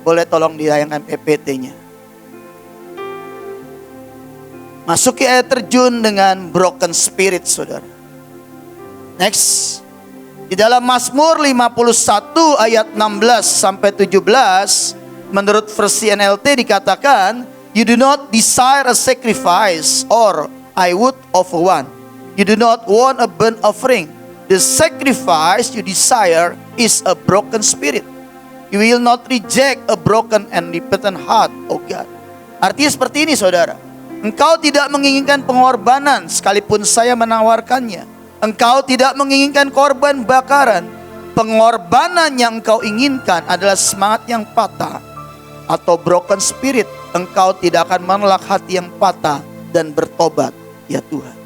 Boleh tolong ditayangkan PPT-nya. Masuki air terjun dengan broken spirit, saudara. Next. Di dalam Mazmur 51 ayat 16 sampai 17, menurut versi NLT dikatakan, you do not desire a sacrifice, or I would offer one. You do not want a burnt offering. The sacrifice you desire is a broken spirit. You will not reject a broken and repentant heart, oh God. Artinya seperti ini, saudara. Engkau tidak menginginkan pengorbanan sekalipun saya menawarkannya. Engkau tidak menginginkan korban bakaran. Pengorbanan yang engkau inginkan adalah semangat yang patah atau broken spirit. Engkau tidak akan menolak hati yang patah dan bertobat, ya Tuhan.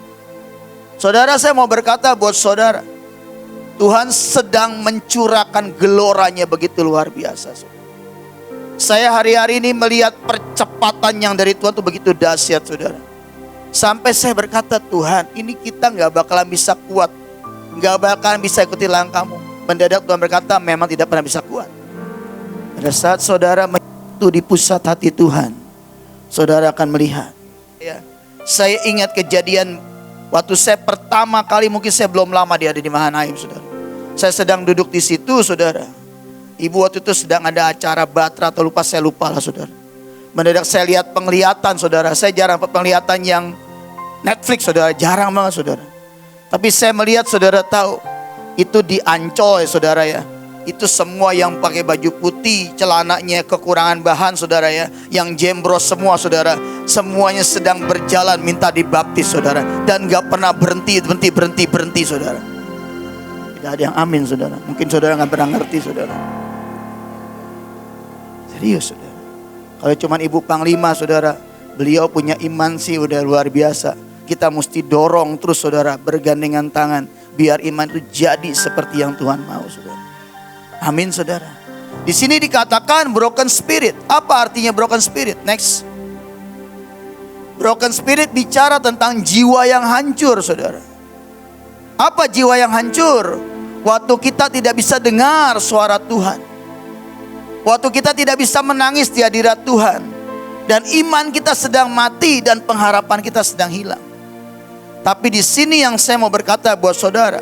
Saudara, saya mau berkata buat saudara, Tuhan sedang mencurahkan geloranya begitu luar biasa. Saya hari-hari ini melihat percepatan yang dari Tuhan itu begitu dahsyat, saudara. Sampai saya berkata, Tuhan, ini kita gak bakalan bisa kuat, gak bakalan bisa ikuti langkahmu. Mendadak Tuhan berkata, memang tidak pernah bisa kuat. Pada saat saudara menyatu di pusat hati Tuhan, saudara akan melihat. Saya ingat kejadian waktu saya pertama kali, mungkin saya belum lama ada di Mahanaim, saudara. Saya sedang duduk di situ, saudara. Ibu waktu itu sedang ada acara Batra atau saya lupa lah, saudara. Mendadak saya lihat penglihatan, saudara. Saya jarang penglihatan yang Netflix, saudara. Jarang banget, saudara. Tapi saya melihat, saudara tahu, itu di Ancol, saudara ya. Itu semua yang pakai baju putih, celananya kekurangan bahan, saudara ya. Yang jembros semua, saudara. Semuanya sedang berjalan minta dibaptis, saudara. Dan gak pernah berhenti, saudara. Tidak ada yang amin, saudara. Mungkin saudara gak pernah ngerti, saudara. Serius, saudara. Kalau cuma Ibu Panglima, saudara, beliau punya iman sih udah luar biasa. Kita mesti dorong terus, saudara, bergandengan tangan. Biar iman itu jadi seperti yang Tuhan mau, saudara. Amin, saudara. Di sini dikatakan broken spirit. Apa artinya broken spirit? Next. Broken spirit bicara tentang jiwa yang hancur, saudara. Apa jiwa yang hancur? Waktu kita tidak bisa dengar suara Tuhan. Waktu kita tidak bisa menangis di hadirat Tuhan. Dan iman kita sedang mati dan pengharapan kita sedang hilang. Tapi di sini yang saya mau berkata buat saudara.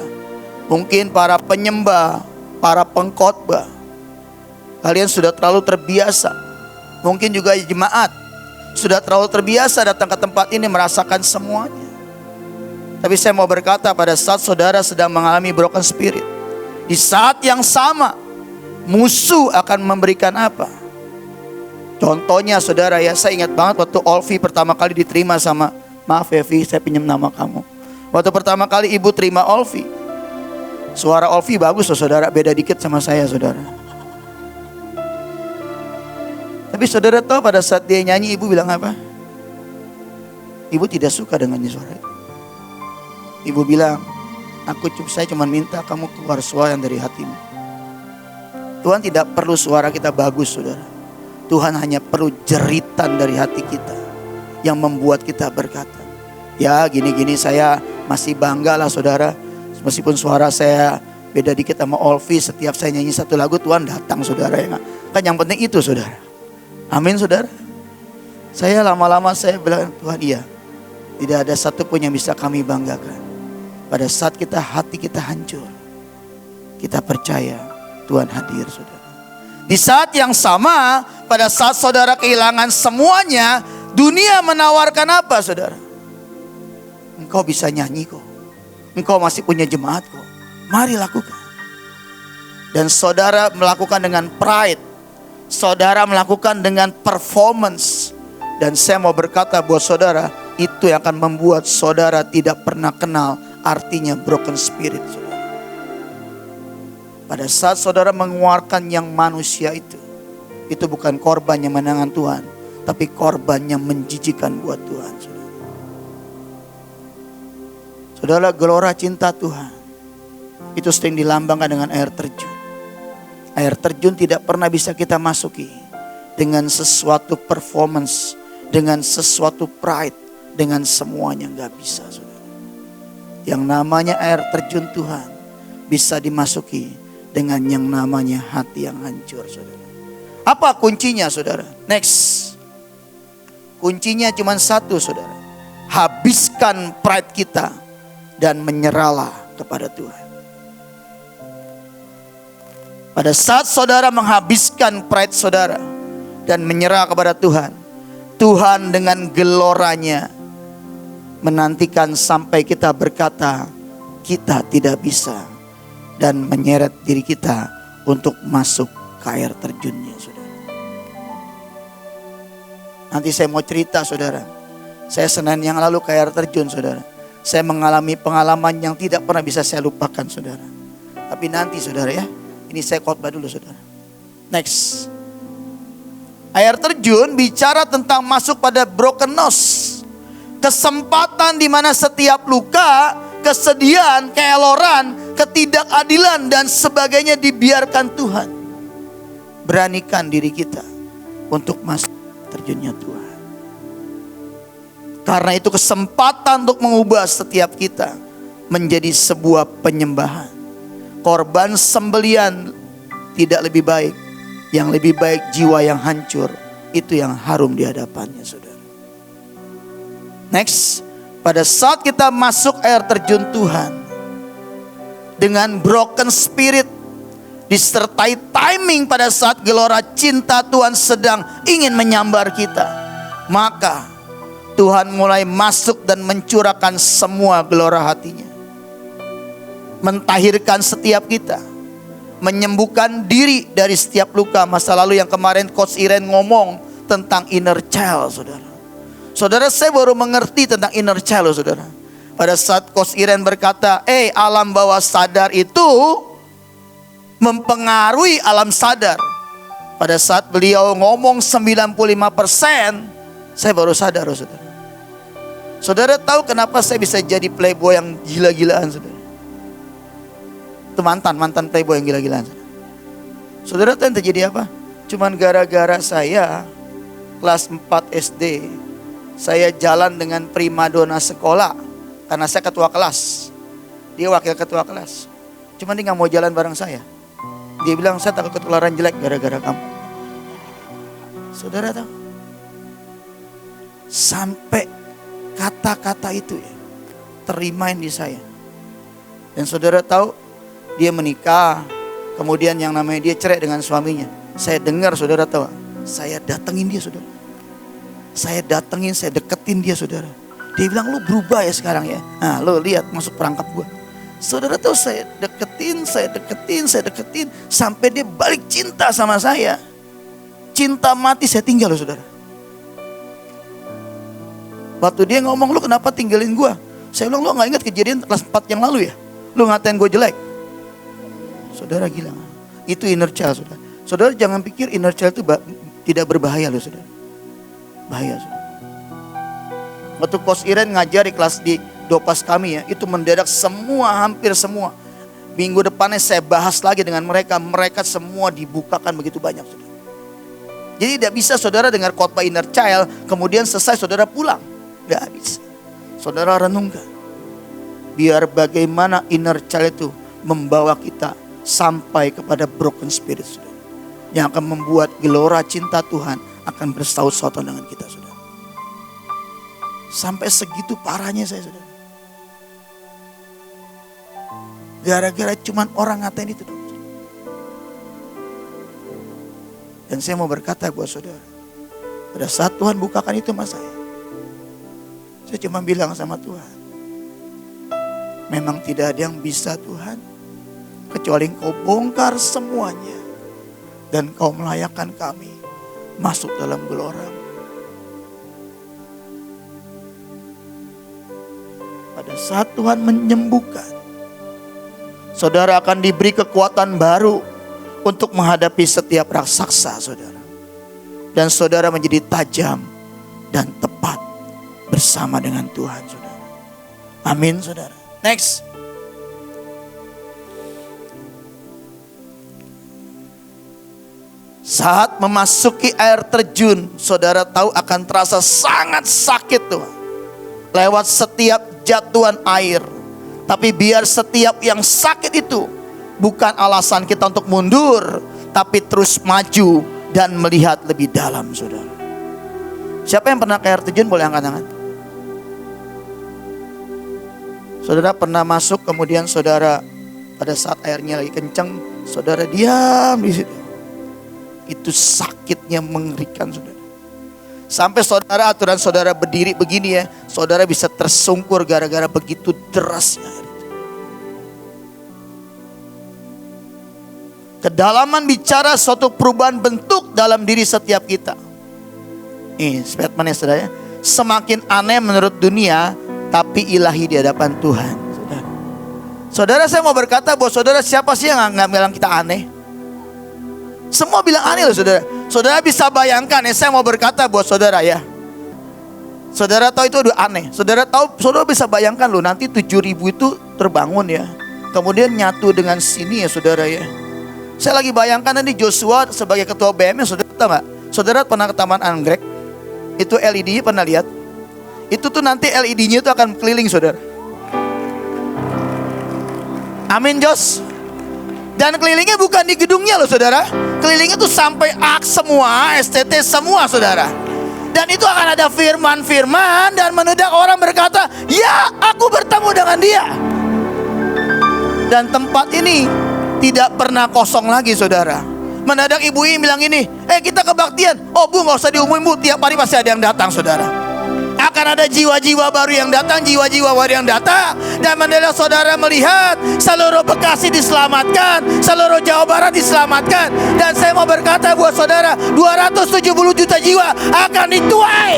Mungkin para penyembah, para pengkhotbah, kalian sudah terlalu terbiasa. Mungkin juga jemaat sudah terlalu terbiasa datang ke tempat ini merasakan semuanya. Tapi saya mau berkata pada saat saudara sedang mengalami broken spirit, di saat yang sama musuh akan memberikan apa? Contohnya, saudara ya, saya ingat banget waktu Olvi pertama kali diterima sama, maaf ya Vi, saya pinjam nama kamu. Waktu pertama kali ibu terima Olvi, suara Olvi bagus loh, saudara, beda dikit sama saya, saudara. Tapi saudara tahu pada saat dia nyanyi, ibu bilang apa? Ibu tidak suka dengan suara itu. Ibu bilang, saya cuma minta kamu keluar suara yang dari hatimu. Tuhan tidak perlu suara kita bagus, saudara. Tuhan hanya perlu jeritan dari hati kita yang membuat kita berkata, ya gini-gini saya masih bangga lah, saudara. Meskipun suara saya beda dikit sama Olvi, setiap saya nyanyi satu lagu Tuhan datang, saudara ya. Kan yang penting itu, saudara. Amin, saudara. Saya lama-lama saya bilang, Tuhan iya, tidak ada satu pun yang bisa kami banggakan. Pada saat hati kita hancur, kita percaya Tuhan hadir, saudara. Di saat yang sama, pada saat saudara kehilangan semuanya, dunia menawarkan apa, saudara? Engkau bisa nyanyi kok. Engkau masih punya jemaat kok. Mari lakukan. Dan saudara melakukan dengan pride. Saudara melakukan dengan performance. Dan saya mau berkata buat saudara, itu yang akan membuat saudara tidak pernah kenal artinya broken spirit, saudara. Pada saat saudara mengeluarkan yang manusia itu bukan korban yang menangan Tuhan, tapi korban yang menjijikan buat Tuhan, saudara. Saudara, gelora cinta Tuhan itu sering dilambangkan dengan air terjun. Air terjun tidak pernah bisa kita masuki dengan sesuatu performance, dengan sesuatu pride, dengan semuanya gak bisa, saudara. Yang namanya air terjun Tuhan bisa dimasuki dengan yang namanya hati yang hancur, saudara. Apa kuncinya, saudara? Next. Kuncinya cuma satu, saudara. Habiskan pride kita dan menyerahlah kepada Tuhan. Pada saat saudara menghabiskan pride saudara dan menyerah kepada Tuhan, Tuhan dengan geloranya menantikan sampai kita berkata, kita tidak bisa, dan menyeret diri kita untuk masuk ke air terjunnya, saudara. Nanti saya mau cerita, saudara. Saya Senin yang lalu ke air terjun, saudara. Saya mengalami pengalaman yang tidak pernah bisa saya lupakan, saudara. Tapi nanti, saudara, ya. Ini saya khotbah dulu, saudara. Next. Air terjun bicara tentang masuk pada broken nose. Kesempatan di mana setiap luka, kesedihan, keeloran, ketidakadilan dan sebagainya dibiarkan Tuhan. Beranikan diri kita untuk masuk terjunnya Tuhan. Karena itu kesempatan untuk mengubah setiap kita menjadi sebuah penyembahan. Korban sembelian tidak lebih baik. Yang lebih baik jiwa yang hancur, itu yang harum di hadapannya, saudara. Next, pada saat kita masuk air terjun Tuhan dengan broken spirit, disertai timing pada saat gelora cinta Tuhan sedang ingin menyambar kita, maka Tuhan mulai masuk dan mencurahkan semua gelora hatinya, mentahirkan setiap kita, menyembuhkan diri dari setiap luka masa lalu yang kemarin Coach Iren ngomong tentang inner child, saudara. Saudara, saya baru mengerti tentang inner child, saudara. Pada saat Coach Iren berkata, alam bawah sadar itu mempengaruhi alam sadar. Pada saat beliau ngomong 95%, saya baru sadar, saudara. Saudara tahu kenapa saya bisa jadi playboy yang gila-gilaan, saudara? Itu mantan playboy yang gila-gilaan. Saudara tahu yang terjadi apa? Cuman gara-gara saya kelas 4 SD, saya jalan dengan primadona sekolah. Karena saya ketua kelas, dia wakil ketua kelas. Cuman dia gak mau jalan bareng saya. Dia bilang, saya takut ketularan jelek gara-gara kamu. Saudara tahu? Sampai kata-kata itu ya terimain di saya. Dan saudara tahu, dia menikah, kemudian yang namanya dia cerai dengan suaminya. Saya dengar, saudara tahu, saya datengin dia, saudara. Saya datengin, saya deketin dia, saudara. Dia bilang, lu berubah ya sekarang ya. Nah, lu lihat masuk perangkap gua. Saudara tahu, saya deketin, sampai dia balik cinta sama saya. Cinta mati saya tinggal loh, saudara. Waktu dia ngomong, lu kenapa tinggalin gua? Saya bilang, lu gak ingat kejadian kelas 4 yang lalu ya? Lu ngatain gue jelek. Saudara gila. Itu inner child, saudara. Saudara jangan pikir inner child itu tidak berbahaya loh, saudara. Bahaya, saudara. Waktu Coach Iren ngajar di kelas di Dopas kami ya, itu mendadak hampir semua. Minggu depannya saya bahas lagi dengan mereka. Mereka semua dibukakan begitu banyak, saudara. Jadi tidak bisa saudara dengar khotbah inner child, kemudian selesai saudara pulang. Tidak bisa. Saudara renungkan. Biar bagaimana inner child itu membawa kita sampai kepada broken spirit, saudara. Yang akan membuat gelora cinta Tuhan akan bersaut-sautan dengan kita, saudara. Sampai segitu parahnya saya, saudara. Gara-gara cuman orang ngatain itu. Dan saya mau berkata buat saudara, pada saat Tuhan bukakan itu sama saya cuma bilang sama Tuhan, memang tidak ada yang bisa Tuhan, kecuali Engkau bongkar semuanya dan Kau melayakkan kami masuk dalam gelora. Pada saat Tuhan menyembuhkan, saudara akan diberi kekuatan baru untuk menghadapi setiap raksasa, saudara. Dan saudara menjadi tajam dan tepat bersama dengan Tuhan, saudara. Amin, saudara. Next. Saat memasuki air terjun, saudara tahu akan terasa sangat sakit tuh. Lewat setiap jatuhan air. Tapi biar setiap yang sakit itu bukan alasan kita untuk mundur, tapi terus maju dan melihat lebih dalam, saudara. Siapa yang pernah ke air terjun boleh angkat tangan. Saudara pernah masuk, kemudian saudara pada saat airnya lagi kencang, saudara diam di situ. Itu sakitnya mengerikan, saudara. Sampai saudara, aturan saudara berdiri begini ya, saudara bisa tersungkur gara-gara begitu derasnya air itu. Kedalaman bicara suatu perubahan bentuk dalam diri setiap kita. Ini statementnya, saudara. Semakin aneh menurut dunia, tapi ilahi di hadapan Tuhan. Saudara, saya mau berkata bahwa saudara, siapa sih yang nggak bilang kita aneh? Semua bilang aneh loh, saudara. Saudara bisa bayangkan ya, saya mau berkata buat saudara ya. Saudara tahu itu udah aneh. Saudara tahu, saudara bisa bayangkan loh, nanti 7.000 itu terbangun ya. Kemudian nyatu dengan sini ya, saudara ya. Saya lagi bayangkan nanti Joshua sebagai ketua BM, saudara tahu nggak? Saudara pernah ke Taman Anggrek? Itu LED-nya pernah lihat? Itu tuh nanti LED-nya itu akan keliling, saudara. Amin, Jos. Dan kelilingnya bukan di gedungnya loh, saudara. Kelilingnya tuh sampai semua, STT semua, saudara. Dan itu akan ada firman-firman dan mendadak orang berkata, ya, aku bertemu dengan dia. Dan tempat ini tidak pernah kosong lagi, saudara. Mendadak ibu ini bilang ini, kita kebaktian. Oh bu, gak usah diumumin bu, tiap hari pasti ada yang datang, saudara. Akan ada jiwa-jiwa baru yang datang, jiwa-jiwa baru yang datang. Dan mendadak saudara melihat seluruh Bekasi diselamatkan, seluruh Jawa Barat diselamatkan. Dan saya mau berkata buat saudara, 270 juta jiwa akan dituai.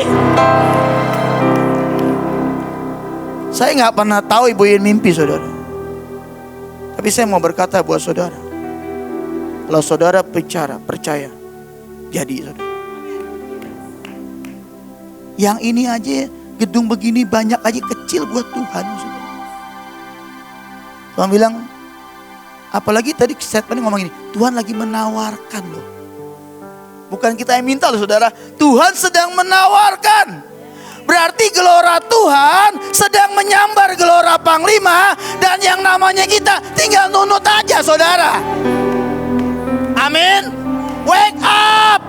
Saya gak pernah tahu ibu ini mimpi, saudara. Tapi saya mau berkata buat saudara, kalau saudara bicara, percaya, jadi, saudara. Yang ini aja, gedung begini banyak aja kecil buat Tuhan, saudara. Tuhan bilang, apalagi tadi statement ngomong ini, Tuhan lagi menawarkan loh. Bukan kita yang minta loh, saudara. Tuhan sedang menawarkan. Berarti gelora Tuhan sedang menyambar gelora Panglima. Dan yang namanya kita tinggal nunut aja, saudara. Amin. Wake up.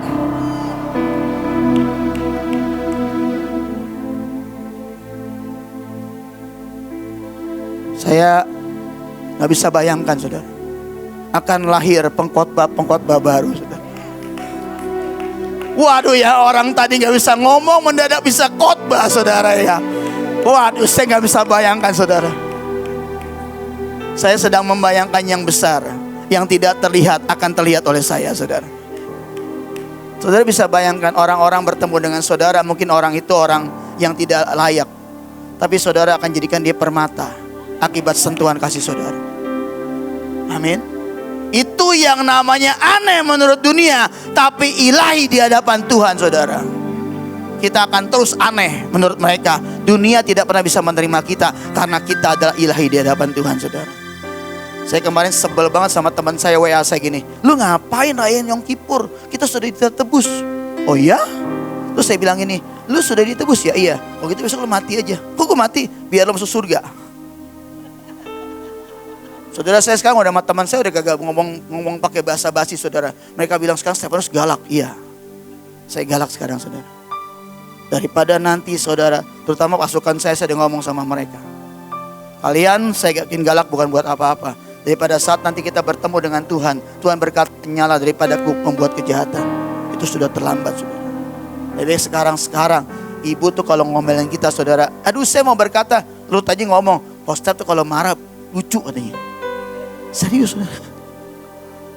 Saya gak bisa bayangkan, saudara, akan lahir pengkhotbah baru, saudara. Waduh ya, orang tadi gak bisa ngomong mendadak bisa khotbah, saudara ya. Waduh, saya gak bisa bayangkan, saudara. Saya sedang membayangkan yang besar, yang tidak terlihat akan terlihat oleh saya, saudara. Saudara bisa bayangkan orang-orang bertemu dengan saudara, mungkin orang itu orang yang tidak layak, tapi saudara akan jadikan dia permata akibat sentuhan kasih saudara. Amin. Itu yang namanya aneh menurut dunia, tapi ilahi di hadapan Tuhan, saudara. Kita akan terus aneh menurut mereka. Dunia tidak pernah bisa menerima kita karena kita adalah ilahi di hadapan Tuhan, saudara. Saya kemarin sebel banget sama teman saya WA saya gini, lu ngapain rayain Yom Kippur? Kita sudah ditebus. Oh ya? Terus saya bilang ini, lu sudah ditebus ya? Iya. Oh gitu, besok lu mati aja. Kok gue mati? Biar lu masuk surga. Saudara, saya sekarang udah sama teman saya udah gagal ngomong pakai bahasa basi, saudara. Mereka bilang sekarang Stefanus galak. Iya, saya galak sekarang, saudara. Daripada nanti, saudara, terutama pasukan saya udah ngomong sama mereka, kalian saya yakin galak bukan buat apa-apa. Daripada saat nanti kita bertemu dengan Tuhan, Tuhan berkata nyala daripada membuat kejahatan. Itu sudah terlambat, saudara. Jadi sekarang ibu tuh kalau ngomelin kita, saudara, aduh saya mau berkata, lu tadi ngomong, Hostep tuh kalau marah lucu katanya. Serius, saudara.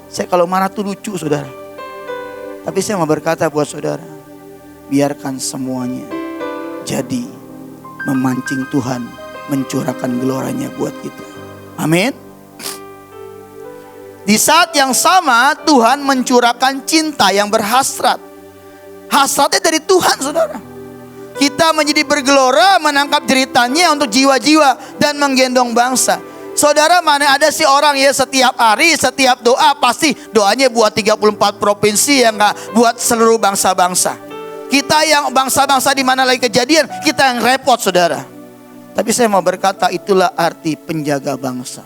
Saya kalau marah tuh lucu, saudara. Tapi saya mau berkata buat saudara, biarkan semuanya jadi memancing Tuhan mencurahkan gloranya buat kita. Amin. Di saat yang sama Tuhan mencurahkan cinta yang berhasrat. Hasratnya dari Tuhan, saudara. Kita menjadi bergelora menangkap jeritannya untuk jiwa-jiwa dan menggendong bangsa. Saudara, mana ada sih orang ya setiap hari, setiap doa pasti doanya buat 34 provinsi ya enggak, buat seluruh bangsa-bangsa. Kita yang bangsa-bangsa di mana lagi kejadian, kita yang repot, saudara. Tapi saya mau berkata, itulah arti penjaga bangsa.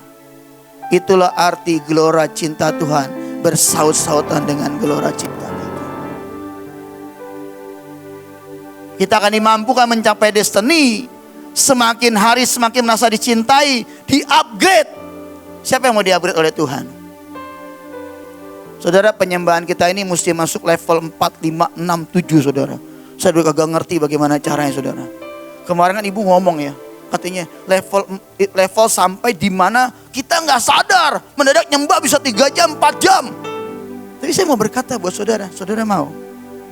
Itulah arti gelora cinta Tuhan bersaut-sautan dengan gelora cinta kita. Kita akan dimampukan mencapai destiny. Semakin hari semakin merasa dicintai, di-upgrade. Siapa yang mau di-upgrade oleh Tuhan? Saudara, penyembahan kita ini mesti masuk level 4, 5, 6, 7 saudara. Saya juga gak ngerti bagaimana caranya saudara. Kemarin kan ibu ngomong ya, katanya level sampai di mana kita gak sadar. Mendadak nyembah bisa 3 jam, 4 jam. Tapi saya mau berkata buat saudara, saudara mau?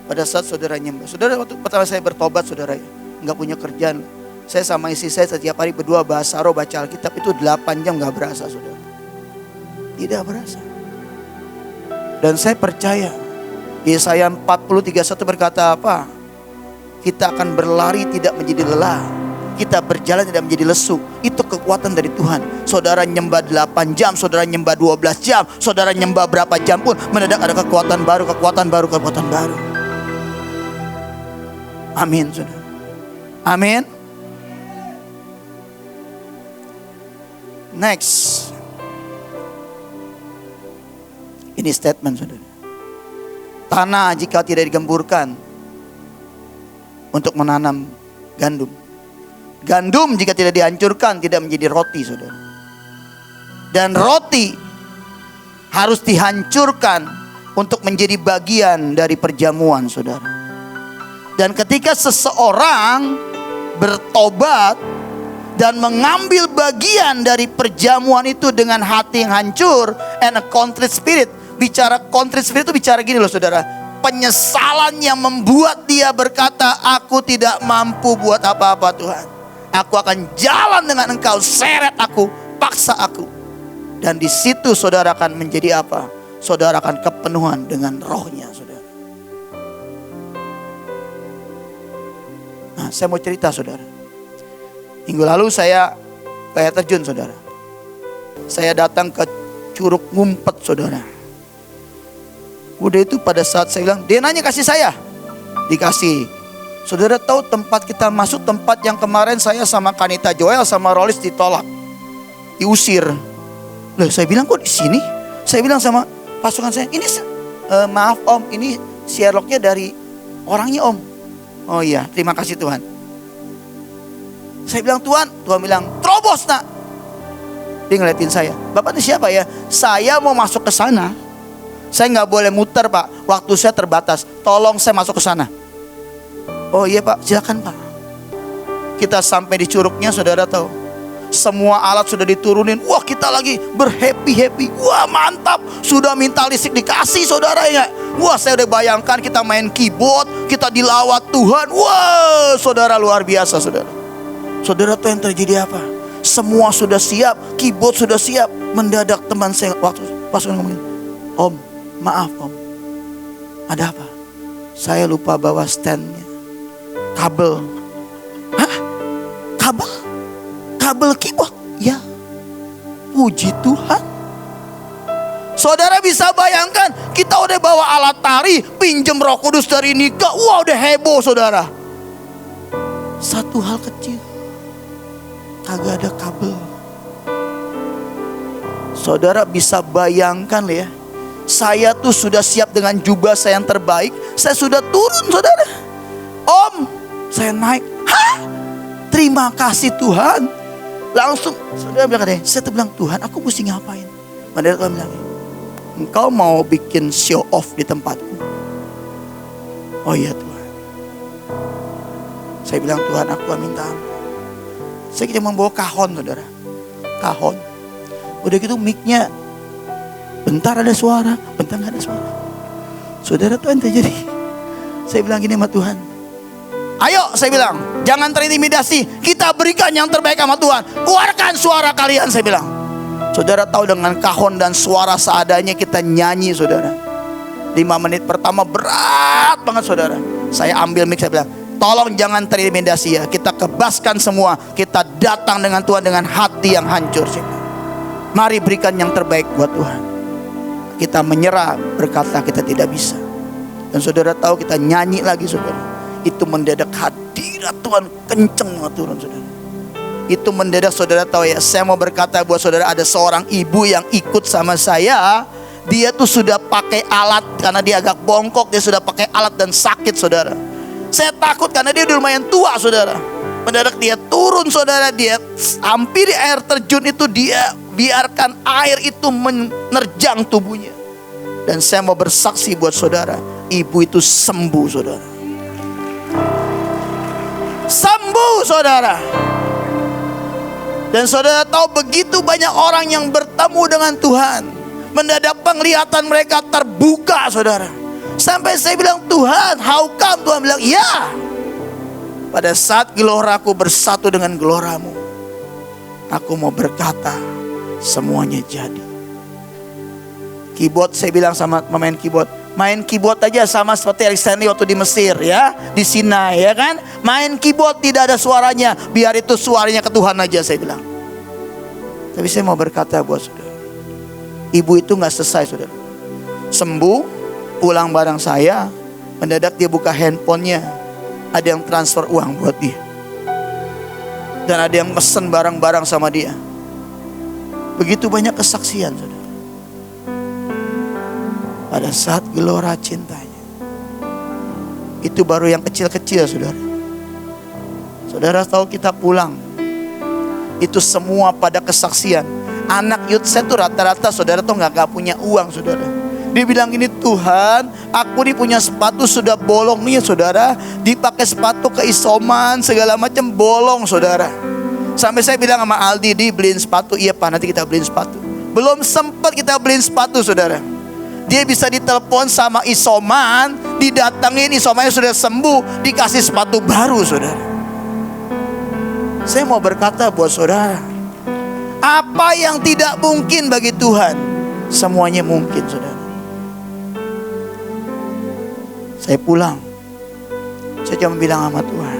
Pada saat saudara nyembah. Saudara, waktu pertama saya bertobat saudara ya, gak punya kerjaan. Saya sama istri saya setiap hari berdua bahasa roh, baca Alkitab itu 8 jam gak berasa saudara. Tidak berasa. Dan saya percaya Yesaya 40:31 berkata apa? Kita akan berlari tidak menjadi lelah, kita berjalan tidak menjadi lesu. Itu kekuatan dari Tuhan. Saudara nyembah 8 jam, saudara nyembah 12 jam, saudara nyembah berapa jam pun, mendadak ada kekuatan baru, kekuatan baru, kekuatan baru. Amin saudara. Amin. Next. Ini statement saudara. Tanah jika tidak digemburkan untuk menanam gandum. Gandum jika tidak dihancurkan tidak menjadi roti saudara. Dan roti harus dihancurkan untuk menjadi bagian dari perjamuan saudara. Dan ketika seseorang bertobat dan mengambil bagian dari perjamuan itu dengan hati yang hancur and a contrite spirit. Bicara contrite spirit itu bicara gini loh saudara. Penyesalan yang membuat dia berkata, aku tidak mampu buat apa-apa Tuhan. Aku akan jalan dengan Engkau, seret aku, paksa aku. Dan di situ saudara akan menjadi apa? Saudara akan kepenuhan dengan rohnya saudara. Nah, saya mau cerita saudara. Minggu lalu saya ke air terjun saudara. Saya datang ke Curug Ngumpet saudara. Udah itu pada saat saya bilang, dia nanya kasih saya. Dikasih. Saudara tahu tempat kita masuk, tempat yang kemarin saya sama Kanita Joel sama Rolis ditolak, diusir. Loh, saya bilang kok di sini? Saya bilang sama pasukan saya, ini maaf om, ini Sherlocknya dari orangnya om. Oh iya, terima kasih Tuhan. Saya bilang Tuhan bilang terobos nak. Dia ngeliatin saya, Bapak ini siapa ya? Saya mau masuk ke sana. Saya nggak boleh muter Pak, waktu saya terbatas. Tolong saya masuk ke sana. Oh iya Pak, silakan Pak. Kita sampai di curugnya saudara tahu. Semua alat sudah diturunin. Wah kita lagi berhappy. Wah mantap. Sudah minta listrik dikasih saudara ya. Wah saya udah bayangkan kita main keyboard. Kita dilawat Tuhan. Wah saudara luar biasa saudara. Saudara tahu yang terjadi apa? Semua sudah siap. Keyboard sudah siap. Mendadak teman saya waktu pasukan ngomongin, Om maaf om, ada apa? Saya lupa bawa standnya. Kabel. Hah? Kabel keyboard? Ya. Puji Tuhan. Saudara bisa bayangkan, kita udah bawa alat tari, pinjem Roh Kudus dari Nika. Wah udah heboh saudara. Satu hal kecil, kagak ada kabel. Saudara bisa bayangkan ya, saya tuh sudah siap dengan jubah saya yang terbaik. Saya sudah turun saudara. Om, saya naik. Hah? Terima kasih Tuhan. Langsung saudara bilang katanya, saya tuh bilang Tuhan aku mesti ngapain? Padahal Tuhan bilang, engkau mau bikin show off di tempatku. Oh iya Tuhan. Saya bilang Tuhan aku minta ampun. Saya kita membawa kahon saudara. Kahon. Udah gitu mic-nya bentar ada suara, bentar gak ada suara. Saudara tuh yang terjadi. Saya bilang gini sama Tuhan, ayo saya bilang, jangan terintimidasi. Kita berikan yang terbaik sama Tuhan. Keluarkan suara kalian saya bilang. Saudara tahu dengan kahon dan suara seadanya kita nyanyi saudara. 5 menit pertama berat banget saudara. Saya ambil mic saya bilang, tolong jangan terintimidasi ya. Kita kebaskan semua. Kita datang dengan Tuhan dengan hati yang hancur. Mari berikan yang terbaik buat Tuhan. Kita menyerah berkata kita tidak bisa. Dan saudara tahu kita nyanyi lagi saudara. Itu mendadak hadirat Tuhan kenceng banget turun saudara. Itu mendadak saudara tahu ya. Saya mau berkata buat saudara, ada seorang ibu yang ikut sama saya. Dia tuh sudah pakai alat karena dia agak bongkok. Dia sudah pakai alat dan sakit saudara. Saya takut karena dia udah lumayan tua, saudara. Mendadak dia turun, saudara. Dia hampiri air terjun itu, dia biarkan air itu menerjang tubuhnya. Dan saya mau bersaksi buat saudara, ibu itu sembuh, saudara. Sembuh, saudara. Dan saudara tahu begitu banyak orang yang bertemu dengan Tuhan. Mendadak penglihatan mereka terbuka, saudara. Sampai saya bilang, Tuhan, how come? Tuhan bilang, ya. Pada saat geloraku bersatu dengan geloramu, aku mau berkata, semuanya jadi. Keyboard, saya bilang sama pemain keyboard, main keyboard aja sama seperti Alexander waktu di Mesir, ya, di Sinai, ya kan? Main keyboard tidak ada suaranya, biar itu suaranya ke Tuhan aja, saya bilang. Tapi saya mau berkata buat saudara, ibu itu nggak selesai, saudara. Sembuh, pulang bareng saya, mendadak dia buka handphonenya, ada yang transfer uang buat dia, dan ada yang mesen barang-barang sama dia. Begitu banyak kesaksian, saudara. Pada saat gelora cintanya, itu baru yang kecil-kecil, saudara. Saudara tahu kita pulang, itu semua pada kesaksian. Anak youth set tuh rata-rata, saudara tuh gak punya uang, saudara. Dia bilang gini, Tuhan, aku nih punya sepatu sudah bolong nih, saudara. Dipakai sepatu keisoman segala macam bolong, saudara. Sampai saya bilang sama Aldi, dibeliin sepatu. Iya Pak, nanti kita beliin sepatu. Belum sempat kita beliin sepatu, saudara. Dia bisa ditelepon sama isoman, didatengin, isomannya sudah sembuh, dikasih sepatu baru, saudara. Saya mau berkata buat saudara, apa yang tidak mungkin bagi Tuhan, semuanya mungkin, saudara. Saya pulang, saya cuma bilang sama Tuhan,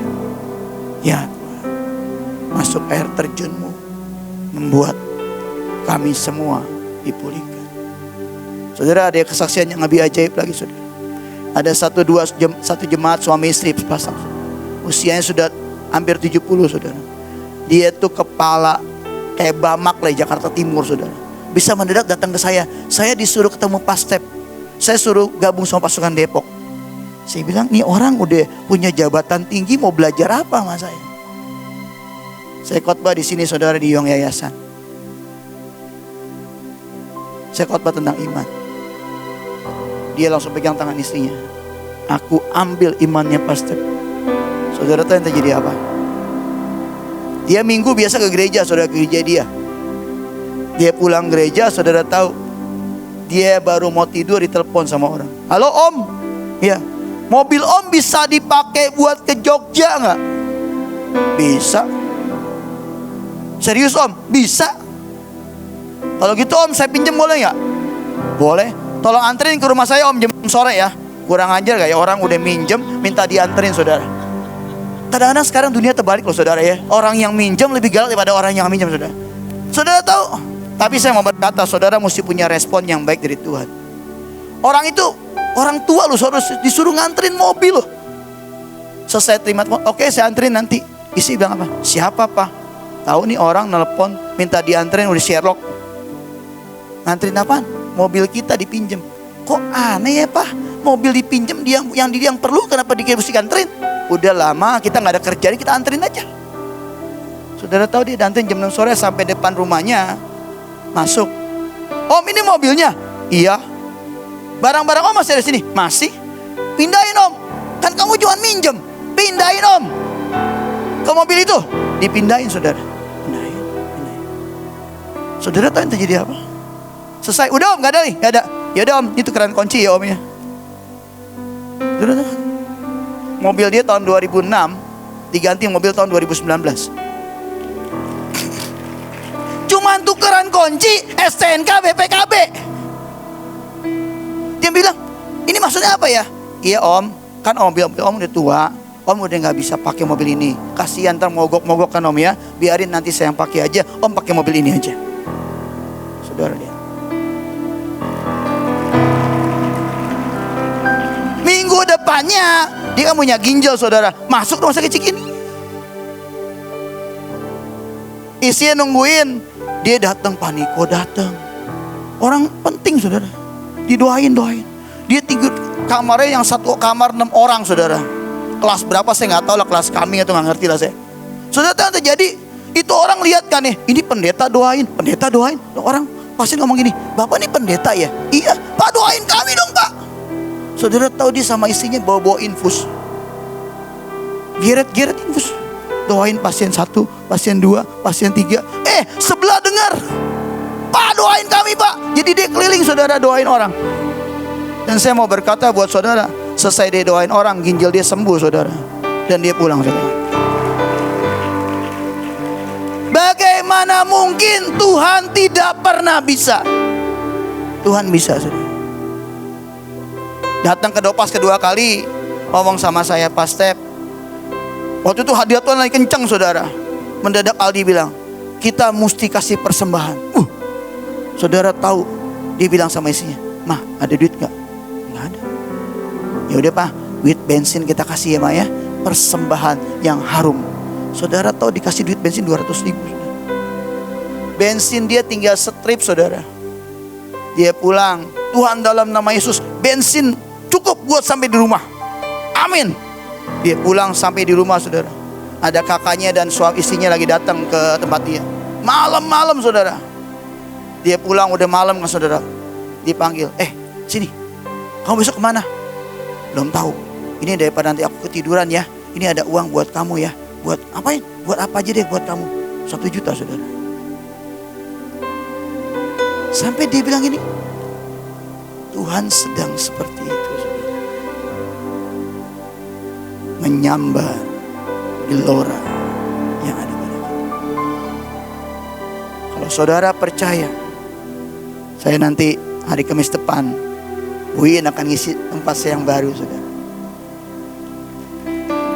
ya Tuhan, masuk air terjunmu membuat kami semua dipulihkan. Saudara, ada kesaksian yang lebih ajaib lagi, saudara. Ada satu jemaat suami istri sepasang, usianya sudah hampir 70, saudara. Dia tuh kepala kayak Bamak lah, Jakarta Timur, saudara. Bisa mendadak datang ke saya. Saya disuruh ketemu Pastep, saya suruh gabung sama pasukan Depok. Saya bilang, nih orang udah punya jabatan tinggi, mau belajar apa sama saya? Saya khotbah di sini, saudara, di Yong Yayasan. Saya khotbah tentang iman. Dia langsung pegang tangan istrinya. Aku ambil imannya Pastor. Saudara tahu yang terjadi apa? Dia minggu biasa ke gereja, saudara, ke gereja dia. Dia pulang gereja, saudara tahu, dia baru mau tidur ditelepon sama orang. Halo Om, ya, mobil Om bisa dipakai buat ke Jogja nggak? Bisa. Serius Om? Bisa. Kalau gitu Om, saya pinjam boleh nggak? Boleh. Tolong anterin ke rumah saya Om jam sore ya. Kurang ajar kayak orang udah minjem minta dianterin, saudara. Kadang-kadang sekarang dunia terbalik loh, saudara ya. Orang yang minjem lebih galak daripada orang yang minjem, saudara. Saudara tahu? Tapi saya mau berkata, saudara mesti punya respon yang baik dari Tuhan. Orang itu orang tua loh, saudara, disuruh nganterin mobil loh. Selesai terima, oke saya anterin nanti. Isi bilang apa? Siapa Pak? Tahu nih orang nelpon minta dianterin, udah Sherlock. Nganterin apaan? Mobil kita dipinjem. Kok aneh ya Pak? Mobil dipinjem, dia yang perlu, kenapa mesti anterin? Udah lama kita nggak ada kerjaan, kita anterin aja. Saudara tahu dia anterin jam 6 sore sampai depan rumahnya. Masuk. Om, ini mobilnya? Iya. Barang-barang Om masih ada sini? Masih. Pindahin Om. Kan kamu cuma minjem. Pindahin Om. Ke mobil itu. Dipindahin, saudara. Pindahin. Saudara tahu yang terjadi apa? Selesai. Udah Om, gak ada nih, gak ada. Ya udah Om, itu keran kunci ya Om ya. Saudara, mobil dia tahun 2006 diganti mobil tahun 2019. Cuman tukeran kunci, STNK, BPKB. Dia bilang, ini maksudnya apa ya? Iya Om, kan mobil Om udah tua, Om udah gak bisa pakai mobil ini. Kasihan ntar mogok-mogok kan Om ya. Biarin nanti saya yang pakai aja, Om pakai mobil ini aja. Saudara lihat, minggu depannya dia kan punya ginjal, saudara, masuk rumah sakit Cikini. Isinya nungguin, dia datang, Paniko datang. Orang penting, saudara, didoain. Dia tidur kamarnya yang satu kamar 6 orang, saudara. kelas berapa saya nggak tahu lah, kelas kami atau nggak ngerti lah saya. Saudara tahu terjadi, itu orang lihat kan nih, ini pendeta doain. Orang pasti ngomong gini, Bapak ini pendeta ya? Iya, Pak doain kami dong Pak. Saudara tahu dia sama istrinya bawa infus, geret infus, doain pasien 1, pasien 2, pasien 3. Sebelah dengar, Pak doain kami Pak. Jadi dia keliling saudara doain orang. Dan saya mau berkata buat saudara, selesai dia doain orang, ginjal dia sembuh saudara, dan dia pulang saudara. Bagaimana mungkin Tuhan tidak pernah bisa? Tuhan bisa saudara. Datang ke Dopas kedua kali, ngomong sama saya, Pak Step, waktu itu hadiah Tuhan lagi kencang saudara. Mendadak Aldi bilang, kita mesti kasih persembahan. Saudara tahu, dia bilang sama istrinya, Mah ada duit gak? Gak ada. Ya udah Pak, duit bensin kita kasih ya Mah ya, persembahan yang harum. Saudara tahu dikasih duit bensin 200 ribu. Bensin dia tinggal strip saudara. Dia pulang, Tuhan dalam nama Yesus, bensin cukup buat sampai di rumah. Amin. Dia pulang sampai di rumah saudara. Ada kakaknya dan suami istrinya lagi datang ke tempat dia. Malam-malam saudara. Dia pulang udah malam kan saudara. Dipanggil, sini, kamu besok kemana? Belum tahu. Ini daripada nanti aku ketiduran ya, ini ada uang buat kamu ya. Buat apain? Buat apa aja deh buat kamu. 1 juta saudara. Sampai dia bilang ini, Tuhan sedang seperti itu saudara. Menyambar gelora yang ada pada kita. Kalau saudara percaya, saya nanti hari Kamis depan, Buin akan ngisi tempat saya yang baru saudara.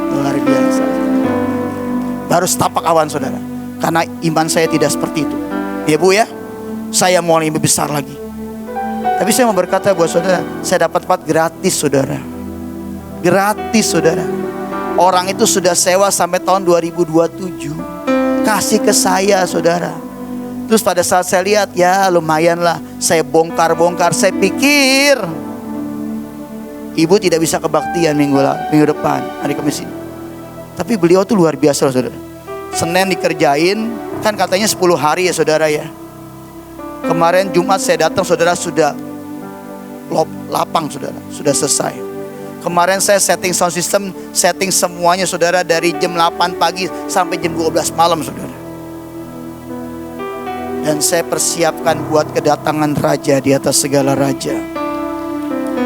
Luar biasa. Baru setapak awan saudara. Karena iman saya tidak seperti itu. Ya Bu ya, saya mau lebih besar lagi. Tapi saya mau berkata buat saudara, saya dapat tempat gratis saudara. Gratis saudara. Orang itu sudah sewa sampai tahun 2027. Kasih ke saya saudara. Terus pada saat saya lihat, ya lumayan lah, saya bongkar. Saya pikir ibu tidak bisa kebaktian minggu depan, hari Kamis ini. Tapi beliau tuh luar biasa loh saudara. Senin dikerjain, kan katanya 10 hari ya saudara ya. Kemarin Jumat saya datang saudara, sudah lapang saudara, sudah selesai. Kemarin saya setting sound system, setting semuanya saudara, dari jam 8 pagi sampai jam 12 malam saudara. Dan saya persiapkan buat kedatangan raja di atas segala raja.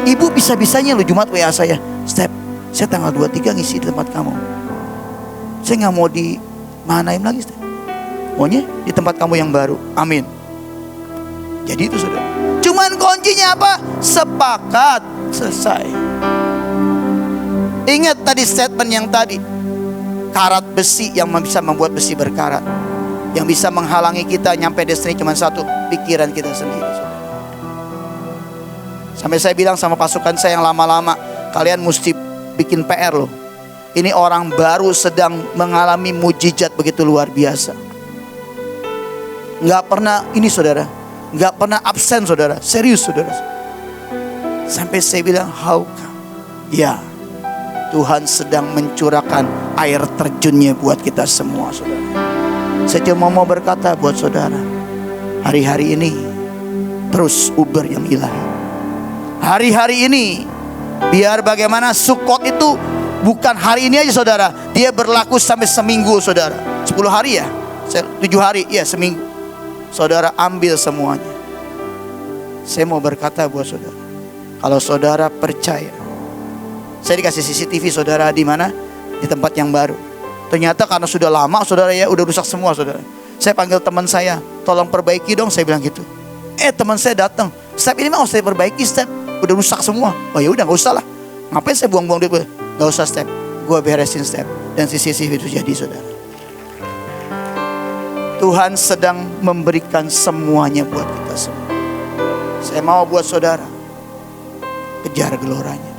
Ibu bisa-bisanya lo Jumat WA saya, Step, saya tanggal 23 ngisi di tempat kamu. Saya gak mau di Mahanaim lagi Step, maunya di tempat kamu yang baru. Amin. Jadi itu saudara. Cuman kuncinya apa? Sepakat, selesai. Ingat tadi statement yang tadi, karat besi yang bisa membuat besi berkarat. Yang bisa menghalangi kita nyampe destiny cuma satu, pikiran kita sendiri. Sampai saya bilang sama pasukan saya yang lama-lama, kalian mesti bikin PR loh. Ini orang baru sedang mengalami mujizat begitu luar biasa. Gak pernah ini saudara, gak pernah absen saudara, serius saudara. Sampai saya bilang, how come? Ya, Tuhan sedang mencurahkan air terjunnya buat kita semua saudara. Saya cuma mau berkata buat saudara, hari-hari ini terus uber yang ilahi. Hari-hari ini, biar bagaimana Sukot itu bukan hari ini aja saudara, dia berlaku sampai seminggu saudara. 10 hari ya, 7 hari ya, seminggu. Saudara ambil semuanya. Saya mau berkata buat saudara, kalau saudara percaya, saya dikasih CCTV saudara di mana? Di tempat yang baru. Ternyata karena sudah lama saudara ya, udah rusak semua saudara. Saya panggil teman saya, tolong perbaiki dong, saya bilang gitu. Teman saya datang, Step ini mau saya perbaiki Step, udah rusak semua. Oh ya udah nggak usah lah, ngapain saya buang-buang duit? Nggak usah Step, gue beresin Step. Dan CCTV itu jadi saudara. Tuhan sedang memberikan semuanya buat kita semua. Saya mau buat saudara, kejar geloranya,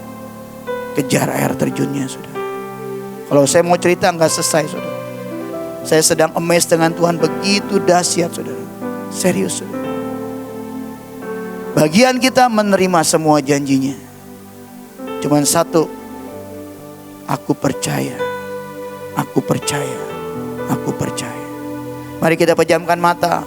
kejar air terjunnya saudara. Kalau saya mau cerita nggak selesai saudara. Saya sedang amazed dengan Tuhan, begitu dahsyat saudara. Serius saudara. Bagian kita menerima semua janjinya. Cuman satu, Aku percaya. Aku percaya. Aku percaya. Mari kita pejamkan mata.